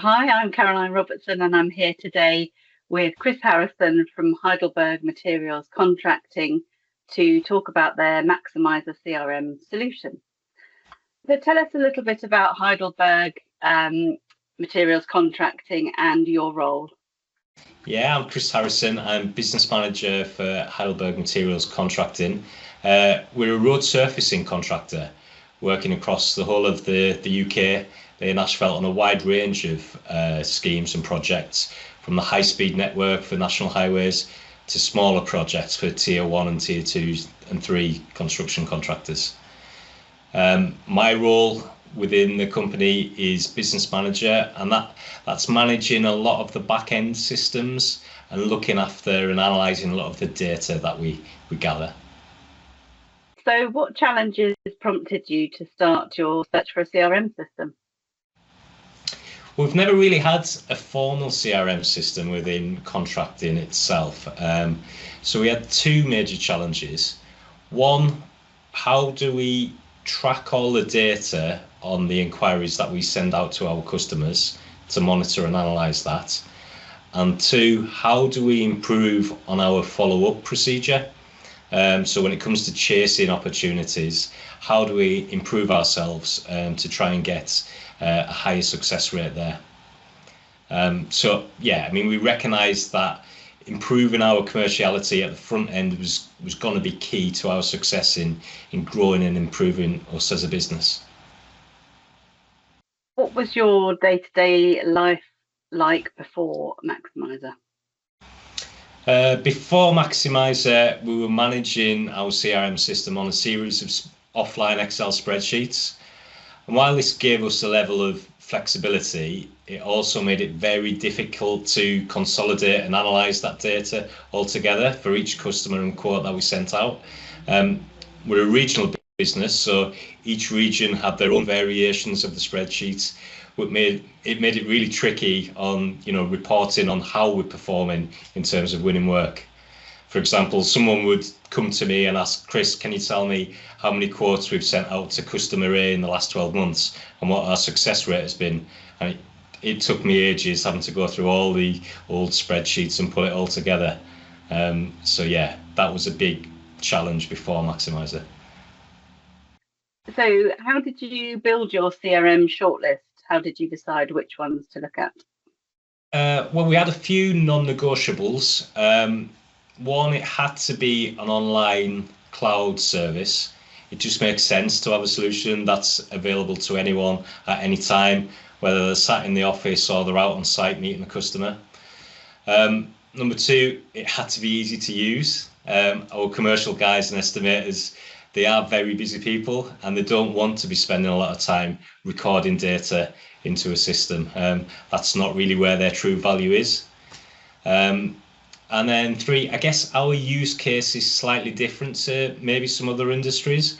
Hi, I'm Caroline Robertson, and I'm here today with Chris Harrison from Heidelberg Materials Contracting to talk about their Maximizer CRM solution. So tell us a little bit about Heidelberg Materials Contracting and your role. Yeah, I'm Chris Harrison. I'm business manager for Heidelberg Materials Contracting. We're a road surfacing contractor working across the whole of the UK, laying asphalt on a wide range of schemes and projects, from the high-speed network for national highways to smaller projects for tier 1 and tier 2 and 3 construction contractors. My role within the company is business manager, and that's managing a lot of the back-end systems and looking after and analysing a lot of the data that we gather. So what challenges prompted you to start your search for a CRM system? We've never really had a formal CRM system within contracting itself. So we had two major challenges. One, how do we track all the data on the inquiries that we send out to our customers to monitor and analyse that? And two, how do we improve on our follow-up procedure? So when it comes to chasing opportunities, how do we improve ourselves to try and get a higher success rate there? So yeah, I mean, we recognise that improving our commerciality at the front end was going to be key to our success in growing and improving us as a business. What was your day-to-day life like before Maximizer? Before Maximizer, we were managing our CRM system on a series of offline Excel spreadsheets. And while this gave us a level of flexibility, it also made it very difficult to consolidate and analyse that data altogether for each customer and quote that we sent out. We're a regional business, so each region had their own variations of the spreadsheets, which made it really tricky on reporting on how we're performing in terms of winning work. For example, someone would come to me and ask, Chris, can you tell me how many quotes we've sent out to customer A in the last 12 months and what our success rate has been? And it took me ages having to go through all the old spreadsheets and put it all together. So yeah, that was a big challenge before Maximizer. So how did you build your CRM shortlist? How did you decide which ones to look at? Well, we had a few non-negotiables. One, it had to be an online cloud service. It just makes sense to have a solution that's available to anyone at any time, whether they're sat in the office or they're out on site meeting a customer. Number two, it had to be easy to use. Our commercial guys and estimators, they are very busy people and they don't want to be spending a lot of time recording data into a system. That's not really where their true value is. And then three, I guess our use case is slightly different to maybe some other industries,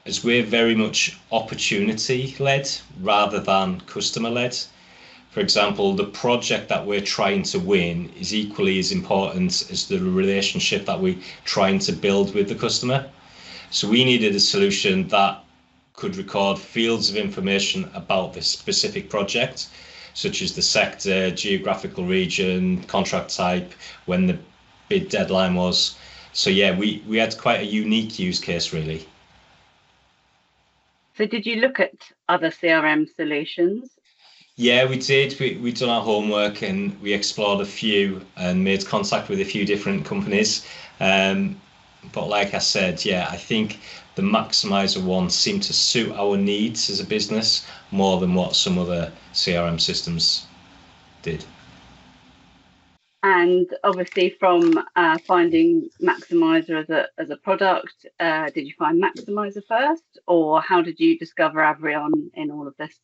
as we're very much opportunity led rather than customer led. For example, the project that we're trying to win is equally as important as the relationship that we're trying to build with the customer. So we needed a solution that could record fields of information about this specific project, such as the sector, geographical region, contract type, when the bid deadline was. So yeah, we had quite a unique use case, really. So did you look at other CRM solutions? Yeah, we did. We'd done our homework and we explored a few and made contact with a few different companies. But like I said, yeah, I think the Maximizer one seemed to suit our needs as a business more than what some other CRM systems did. And obviously from finding Maximizer as a product, did you find Maximizer first, or how did you discover Avrion in all of this?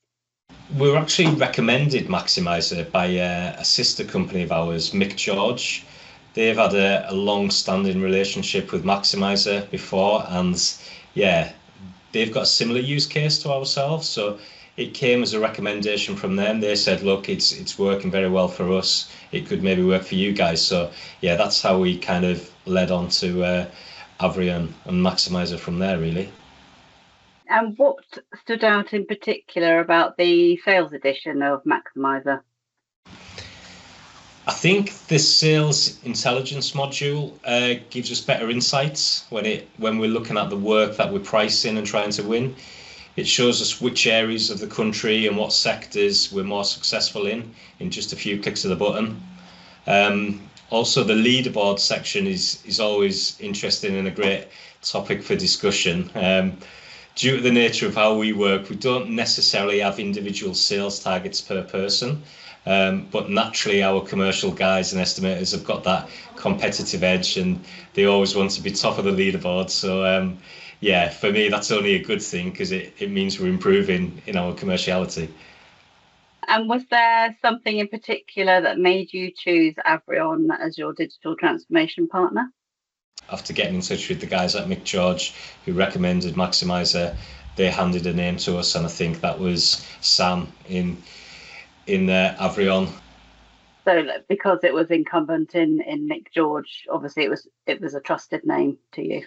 We were actually recommended Maximizer by a sister company of ours, Mick George. They've had a long-standing relationship with Maximizer before, and yeah, they've got a similar use case to ourselves. So it came as a recommendation from them. They said, look, it's working very well for us. It could maybe work for you guys. So yeah, that's how we kind of led on to Avrion and Maximizer from there, really. And what stood out in particular about the sales edition of Maximizer? I think the sales intelligence module gives us better insights when we're looking at the work that we're pricing and trying to win. It shows us which areas of the country and what sectors we're more successful in just a few clicks of the button. Also, the leaderboard section is always interesting and a great topic for discussion. Due to the nature of how we work, we don't necessarily have individual sales targets per person, but naturally our commercial guys and estimators have got that competitive edge and they always want to be top of the leaderboard. So yeah, for me, that's only a good thing because it means we're improving in our commerciality. And was there something in particular that made you choose Avrion as your digital transformation partner? After getting in touch with the guys at Mick George who recommended Maximizer, they handed a name to us, and I think that was Sam in Avrion. So because it was incumbent in Mick George, obviously it was a trusted name to you.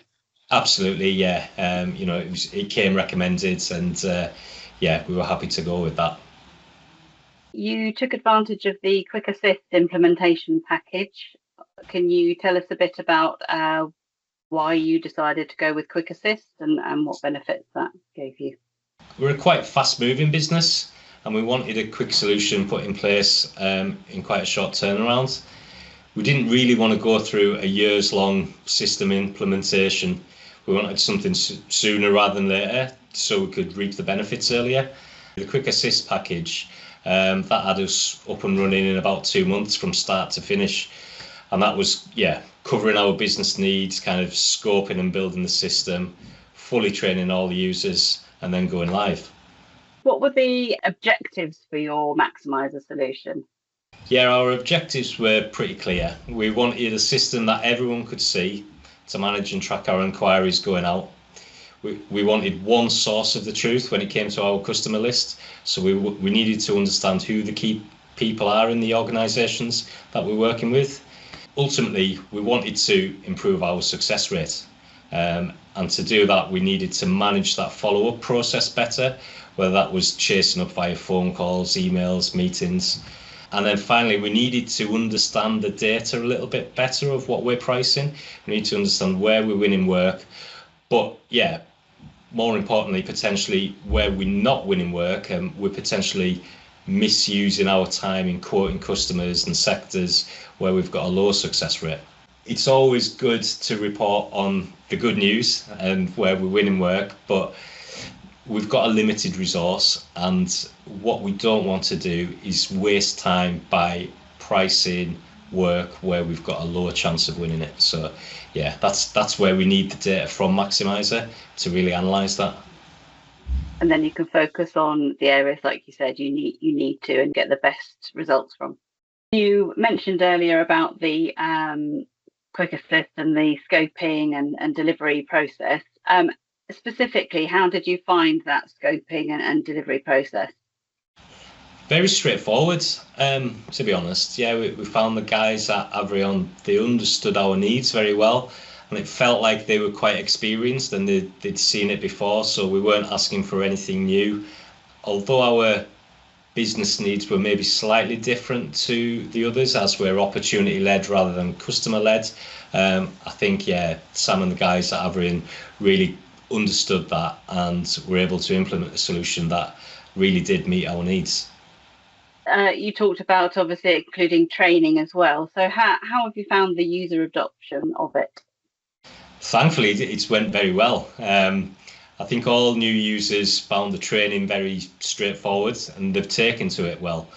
Absolutely, yeah. It came recommended, and yeah, we were happy to go with that. You took advantage of the Quick Assist implementation package. Can you tell us a bit about why you decided to go with Quick Assist and what benefits that gave you? We're a quite fast-moving business, and we wanted a quick solution put in place in quite a short turnaround. We didn't really want to go through a years-long system implementation. We wanted something sooner rather than later, so we could reap the benefits earlier. The Quick Assist package, that had us up and running in about 2 months from start to finish. And that was, covering our business needs, kind of scoping and building the system, fully training all the users, and then going live. What were the objectives for your Maximizer solution? Yeah, our objectives were pretty clear. We wanted a system that everyone could see to manage and track our enquiries going out. We wanted one source of the truth when it came to our customer list. So we needed to understand who the key people are in the organisations that we're working with. Ultimately, we wanted to improve our success rate. And to do that, we needed to manage that follow-up process better, whether that was chasing up via phone calls, emails, meetings. And then finally, we needed to understand the data a little bit better of what we're pricing. We need to understand where we're winning work. But yeah, more importantly, potentially where we're not winning work and we're potentially misusing our time in quoting customers and sectors where we've got a low success rate. It's always good to report on the good news and where we're winning work, but we've got a limited resource, and what we don't want to do is waste time by pricing work where we've got a lower chance of winning it. So yeah, that's where we need the data from Maximizer to really analyze that. And then you can focus on the areas, like you said, you need to and get the best results from. You mentioned earlier about the Quick Assist and the scoping and delivery process. Specifically, how did you find that scoping and delivery process? Very straightforward, to be honest. Yeah, we found the guys at Avrion, they understood our needs very well, and it felt like they were quite experienced and they'd seen it before, so we weren't asking for anything new. Although our business needs were maybe slightly different to the others, as we're opportunity-led rather than customer-led, I think, Sam and the guys at Avrion really understood that and were able to implement a solution that really did meet our needs. You talked about obviously including training as well. So how have you found the user adoption of it? Thankfully, it's went very well. I think all new users found the training very straightforward and they've taken to it well.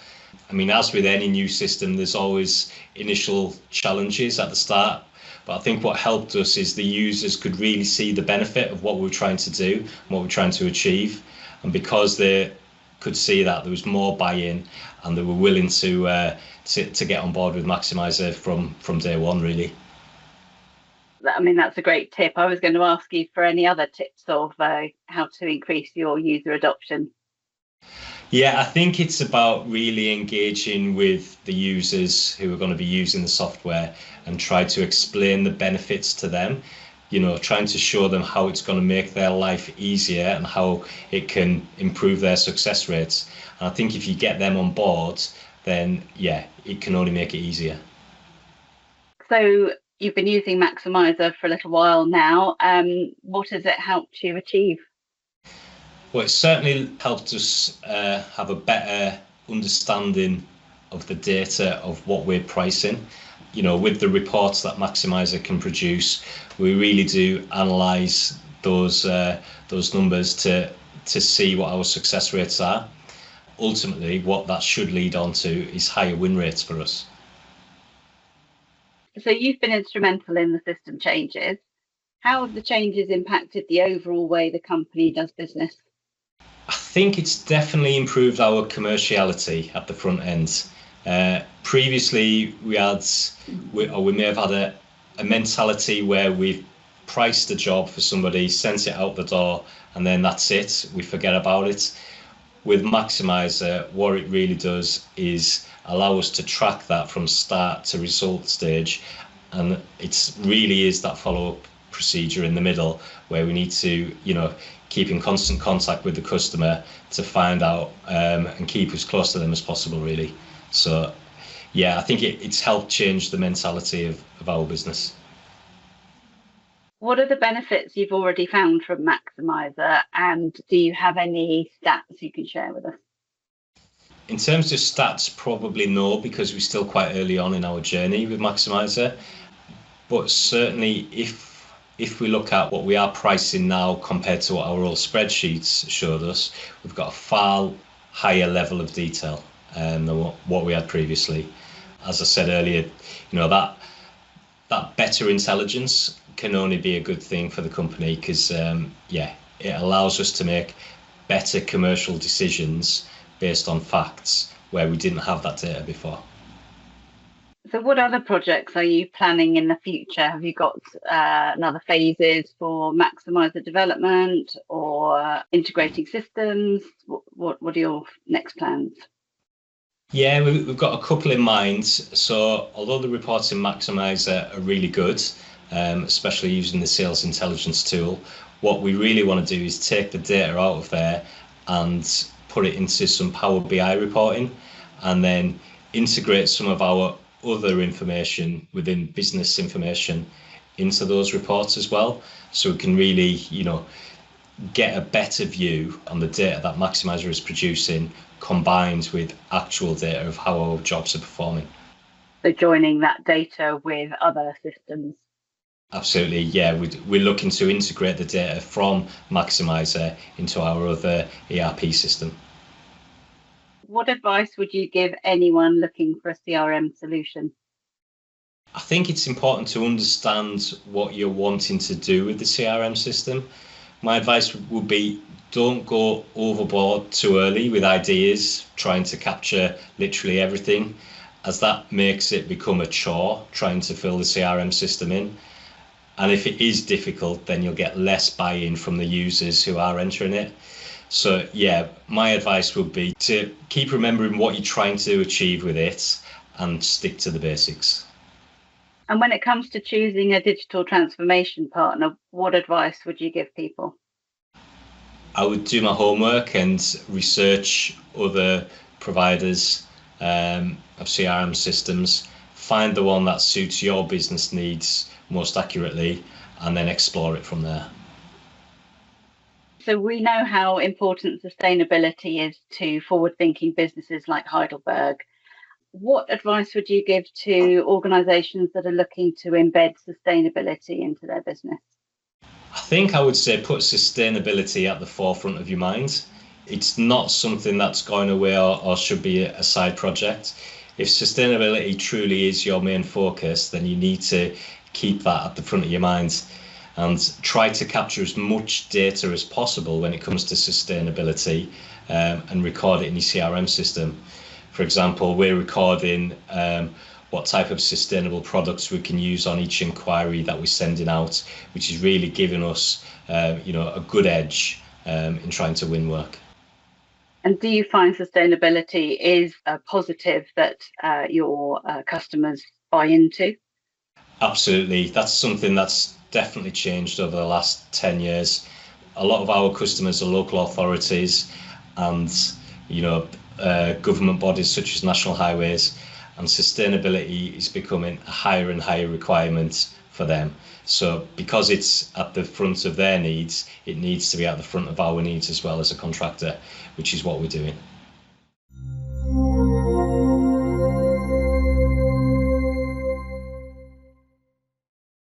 I mean, as with any new system, there's always initial challenges at the start. But I think what helped us is the users could really see the benefit of what we're trying to do and what we're trying to achieve. And because they could see that, there was more buy-in and they were willing to get on board with Maximizer from day one, really. I mean, that's a great tip. I was going to ask you for any other tips of how to increase your user adoption. Yeah, I think it's about really engaging with the users who are going to be using the software and try to explain the benefits to them, trying to show them how it's going to make their life easier and how it can improve their success rates. And I think if you get them on board, then yeah, it can only make it easier. So you've been using Maximizer for a little while now. What has it helped you achieve? Well, it's certainly helped us have a better understanding of the data of what we're pricing. With the reports that Maximizer can produce, we really do analyse those numbers to see what our success rates are. Ultimately, what that should lead on to is higher win rates for us. So you've been instrumental in the system changes. How have the changes impacted the overall way the company does business? I think it's definitely improved our commerciality at the front end. Previously, we may have had a mentality where we've priced a job for somebody, sent it out the door, and then that's it. We forget about it. With Maximizer, what it really does is allow us to track that from start to result stage, and it really is that follow-up procedure in the middle where we need to keep in constant contact with the customer to find out and keep as close to them as possible, really. So yeah, I think it's helped change the mentality of our business. What are the benefits you've already found from Maximizer, and do you have any stats you can share with us? In terms of stats, probably no, because we're still quite early on in our journey with Maximizer. But certainly if we look at what we are pricing now compared to what our old spreadsheets showed us, we've got a far higher level of detail than what we had previously. As I said earlier, that better intelligence can only be a good thing for the company, because it allows us to make better commercial decisions based on facts where we didn't have that data before. So what other projects are you planning in the future? Have you got another phases for Maximizer development or integrating systems? What are your next plans? Yeah, we've got a couple in mind. So although the reports in Maximizer are really good, especially using the sales intelligence tool, what we really want to do is take the data out of there and put it into some Power BI reporting, and then integrate some of our other information within business information into those reports as well, so we can really get a better view on the data that Maximizer is producing, combined with actual data of how our jobs are performing. So joining that data with other systems. Absolutely, yeah. We're looking to integrate the data from Maximizer into our other ERP system. What advice would you give anyone looking for a CRM solution? I think it's important to understand what you're wanting to do with the CRM system. My advice would be, don't go overboard too early with ideas, trying to capture literally everything, as that makes it become a chore trying to fill the CRM system in. And if it is difficult, then you'll get less buy-in from the users who are entering it. So yeah, my advice would be to keep remembering what you're trying to achieve with it and stick to the basics. And when it comes to choosing a digital transformation partner, what advice would you give people? I would do my homework and research other providers of CRM systems, find the one that suits your business needs most accurately, and then explore it from there. So we know how important sustainability is to forward-thinking businesses like Heidelberg. What advice would you give to organisations that are looking to embed sustainability into their business? I think I would say put sustainability at the forefront of your mind. It's not something that's going away or should be a side project. If sustainability truly is your main focus, then you need to keep that at the front of your mind and try to capture as much data as possible when it comes to sustainability, and record it in your CRM system. For example, we're recording what type of sustainable products we can use on each inquiry that we're sending out, which is really giving us a good edge in trying to win work. And do you find sustainability is a positive that your customers buy into? Absolutely. That's something that's definitely changed over the last 10 years. A lot of our customers are local authorities, and government bodies such as National Highways, and sustainability is becoming a higher and higher requirement for them. So because it's at the front of their needs, it needs to be at the front of our needs as well as a contractor, which is what we're doing.